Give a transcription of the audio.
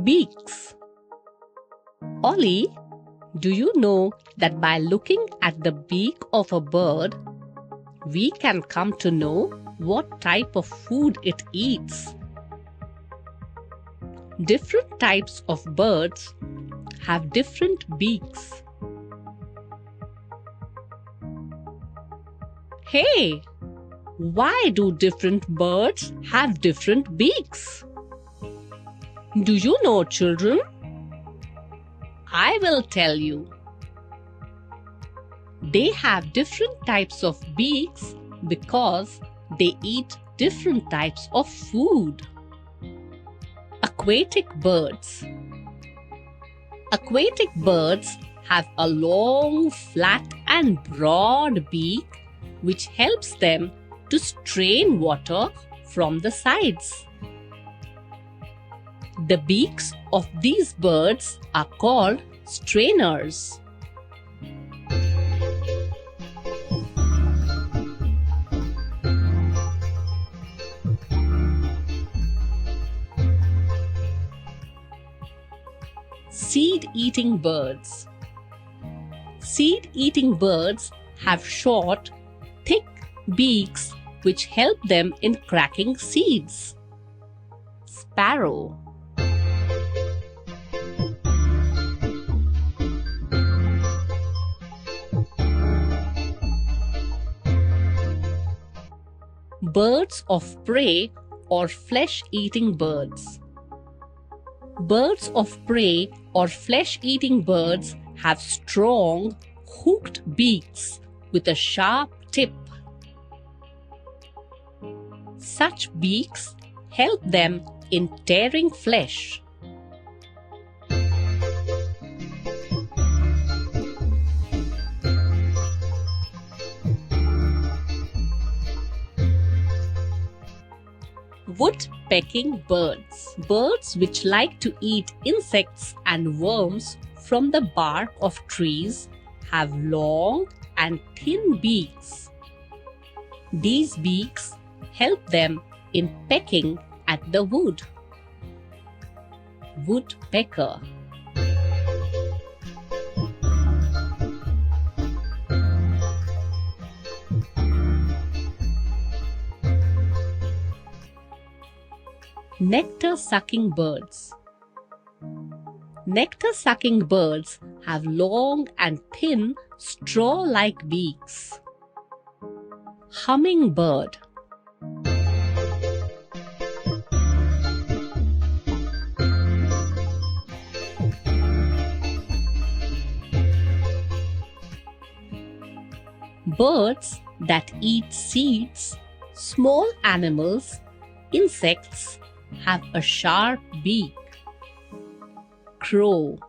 Beaks. Ollie, do you know that by looking at the beak of a bird, we can come to know what type of food it eats? Different types of birds have different beaks. Hey, why do different birds have different beaks? Do you know, children? I will tell you. They have different types of beaks because they eat different types of food. Aquatic birds. Aquatic birds have a long, flat and broad beak which helps them to strain water from the sides. The beaks of these birds are called strainers. Seed-eating birds. Seed-eating birds have short, thick beaks which help them in cracking seeds. Sparrow. Birds of prey or flesh-eating birds. Birds of prey or flesh-eating birds have strong, hooked beaks with a sharp tip. Such beaks help them in tearing flesh. Wood-pecking birds. Birds which like to eat insects and worms from the bark of trees have long and thin beaks. These beaks help them in pecking at the wood. Woodpecker. Nectar-sucking birds. Nectar-sucking birds have long and thin straw-like beaks. Hummingbird. Birds that eat seeds, small animals, insects have a sharp beak. Crow.